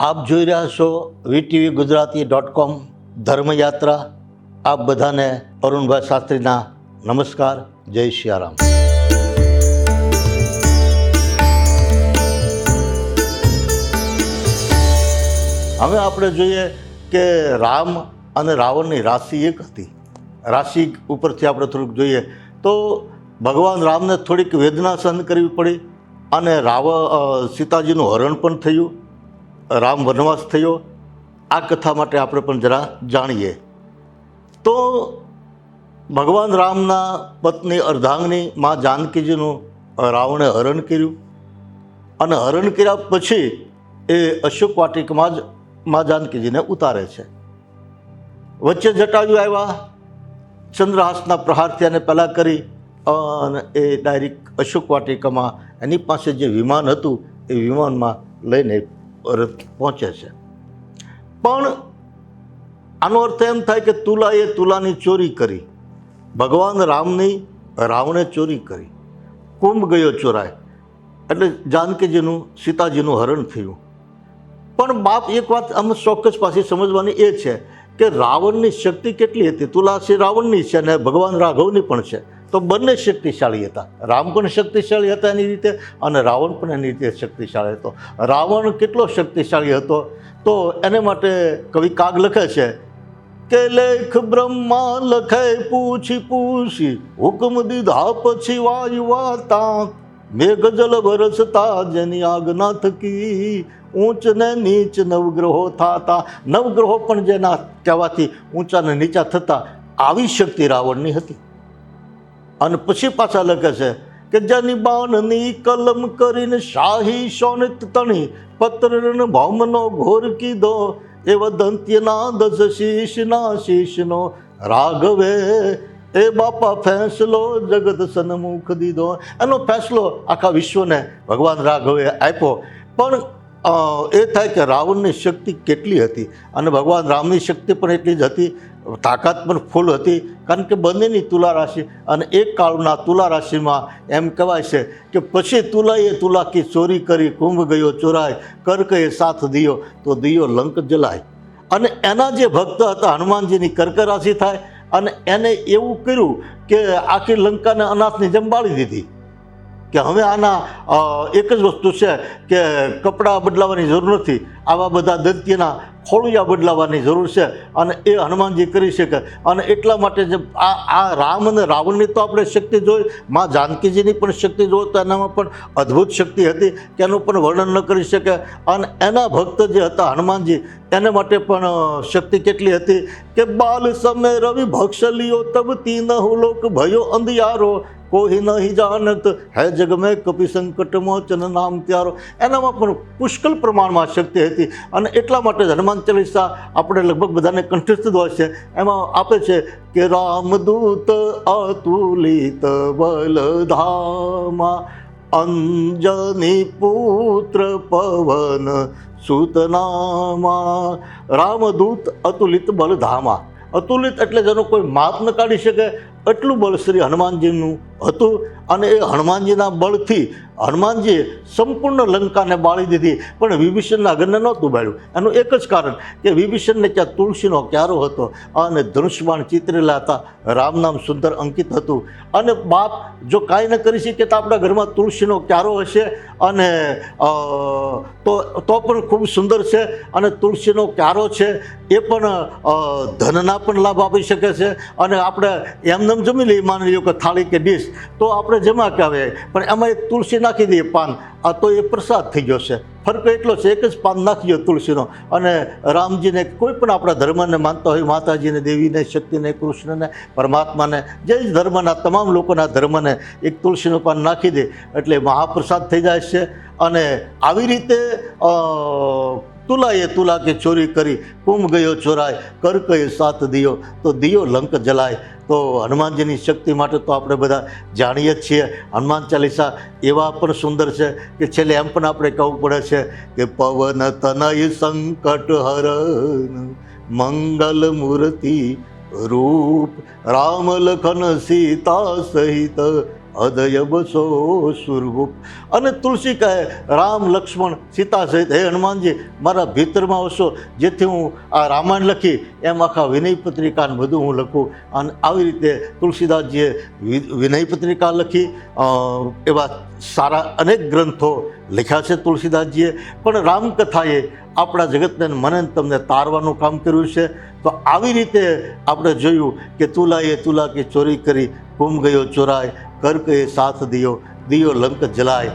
આપ જોઈ રહ્યા છો વીટીવી ગુજરાતી.com ધર્મયાત્રા. આપ બધાને અરુણભાઈ શાસ્ત્રીના નમસ્કાર. જય સિયારામ. હવે આપણે જોઈએ કે રામ અને રાવણની રાશિ એક હતી. રાશિ ઉપરથી આપણે થોડુંક જોઈએ તો ભગવાન રામને થોડીક વેદના સહન કરવી પડી અને સીતાજીનું હરણ પણ થયું. રામ વનવાસ થયો. આ કથા માટે આપણે પણ જરા જાણીએ તો ભગવાન રામના પત્ની અર્ધાંગની મા જાનકીજીનું રાવણે હરણ કર્યું અને હરણ કર્યા પછી એ અશોક વાટિકામાં જ મા જાનકીજીને ઉતારે છે. વચ્ચે જટાયુ આવ્યા, ચંદ્રહાસના પ્રહારથી એને પહેલાં કરી અને એ ડાયરેક્ટ અશોક વાટિકામાં એની પાસે જે વિમાન હતું એ વિમાનમાં લઈને પહોંચે છે. પણ આનો અર્થ એમ થાય કે તુલાએ તુલાની ચોરી કરી. ભગવાન રામની રાવણે ચોરી કરી. કુંભ ગયો ચોરાય એટલે જાનકીજીનું સીતાજીનું હરણ થયું. પણ બાપ એક વાત આમ ચોક્કસ પાછી સમજવાની એ છે કે રાવણની શક્તિ કેટલી હતી. તુલા છે રાવણની છે અને ભગવાન રાઘવની પણ છે. તો બંને શક્તિશાળી હતા. રામ પણ શક્તિશાળી હતા એની રીતે અને રાવણ પણ એની રીતે શક્તિશાળી હતો. રાવણ કેટલો શક્તિશાળી હતો તો એને માટે કવિ કાગ લખે છે કે લેખ બ્રહ્મા લખે પૂછી પૂછી હુકમ દીધા પછી વાયુ વાતા મેઘ જલ વરસતા જેની આજ્ઞા થકી ઊંચ ને નીચ નવગ્રહો થતા. નવગ્રહો પણ જેના કહેવાથી ઊંચા ને નીચા થતા આવી શક્તિ રાવણની હતી. અને પછી પાછા લખે છે કે જેની બાણની કલમ કરીને શાહી શોનિત તણી પત્રન ભૌમનો ઘોર કીધો એવા દંત્યના દસ શીશના શીશનો રાઘવે એ બાપા ફેંસલો જગત સન્મુખ દીધો. એનો ફેંસલો આખા વિશ્વને ભગવાન રાઘવે આપ્યો. પણ એ થાય કે રાવણની શક્તિ કેટલી હતી અને ભગવાન રામની શક્તિ પણ એટલી જ હતી. તાકાત પણ ફૂલ હતી કારણ કે બંનેની તુલા રાશિ અને એક કાળના તુલા રાશિમાં એમ કહેવાય છે કે પછી તુલાએ તુલાકી ચોરી કરી કુંભ ગયો ચોરાય કર્કએ સાથ દિયો તો દિયો લંક જલાય. અને એના જે ભક્ત હતા હનુમાનજીની કર્ક રાશિ થાય અને એને એવું કર્યું કે આખી લંકાને અનાથની જેમ બાળી દીધી કે હવે આના એક જ વસ્તુ છે કે કપડાં બદલાવાની જરૂર નથી, આવા બધા દૈત્યના ખોળિયા બદલાવાની જરૂર છે અને એ હનુમાનજી કરી શકે. અને એટલા માટે જે આ રામ અને રાવણની તો આપણે શક્તિ જોઈ, મા જાનકીજીની પણ શક્તિ જોઈ તો એનામાં પણ અદ્ભુત શક્તિ હતી કે એનું પણ વર્ણન ન કરી શકે. અને એના ભક્ત જે હતા હનુમાનજી એને માટે પણ શક્તિ કેટલી હતી કે બાલ સમય રવિ ભક્ષલિયો તબ તીન લોક ભયો અંધિયારો કોઈ નહીં જાણત હે જગ મેં કપી સંકટ મોચન નામ ત્યારો. એનામાં પણ પુષ્કળ પ્રમાણમાં શક્તિ હતી. અને એટલા માટે જ હનુમાન ચાલીસા આપણે લગભગ બધાને કંઠસ્થ હોય છે. એમાં આપે છે કે રામદૂત અતુલિત બલધામા અંજની પુત્ર પવન સુતનામા. રામદૂત અતુલિત બલધામા. અતુલિત એટલે જેનો કોઈ માપ ન કાઢી શકે એટલું બળ શ્રી હનુમાનજીનું હતું. અને એ હનુમાનજીના બળથી હનુમાનજીએ સંપૂર્ણ લંકાને બાળી દીધી. પણ વિભીષણના ઘરને નહોતું બાળ્યું. એનું એક જ કારણ કે વિભીષણને ત્યાં તુલસીનો ક્યારો હતો અને ધનુષ્યબાણ ચિતરેલા હતા. રામ નામ સુંદર અંકિત હતું. અને બાપ જો કાંઈ ન કરી શકે તો આપણા ઘરમાં તુલસીનો ક્યારો હશે અને તો પણ ખૂબ સુંદર છે. અને તુલસીનો ક્યારો છે એ પણ ધનના પણ લાભ આપી શકે છે. અને આપણે એમને જમી લઈએ, માની લો કે થાળી કે ડીશ તો આપણે જમા કહેવાય પણ એમાં એક તુલસી નાખી દઈએ પાન, આ તો એ પ્રસાદ થઈ ગયો છે. ફરક એટલો છે એક જ પાન નાખી દો તુલસીનો. અને રામજીને કોઈ પણ આપણા ધર્મને માનતા હોય, માતાજીને, દેવીને, શક્તિને, કૃષ્ણને, પરમાત્માને, જે ધર્મના તમામ લોકોના ધર્મને એક તુલસીનું પાન નાખી દે એટલે મહાપ્રસાદ થઈ જાય છે. અને આવી રીતે તુલાએ તુલા કે ચોરી કરી કુંભ ગયો ચોરાય કર્કએ સાથ દિયો તો દિયો લંક જલાય. તો હનુમાનજીની શક્તિ માટે તો આપણે બધા જાણીએ જ છીએ. હનુમાન ચાલીસા એવા પણ સુંદર છે કે છેલ્લે એમ પણ આપણે કહેવું પડે છે કે પવન તનય સંકટ હરણ મંગલ મૂર્તિ રૂપ રામ લખન સીતા સહિત હૃદય બસો સુરગુપ. અને તુલસી કહે રામ લક્ષ્મણ સીતા સહિત હે હનુમાનજી મારા ભીતરમાં વસો, જેથી હું આ રામાયણ લખી એમ આખા વિનય પત્રિકાને બધું હું લખું. અને આવી રીતે તુલસીદાસજીએ વિનય પત્રિકા લખી. એવા સારા અનેક ગ્રંથો લખ્યા છે તુલસીદાસજીએ. પણ રામકથાએ આપણા જગતને મને તમને તારવાનું કામ કર્યું છે. તો આવી રીતે આપણે જોયું કે તુલાએ તુલા કી ચોરી કરી, કુમ ગયો ચોરાય, કર કે સાથ દિયો, દિયો લંક જલાય,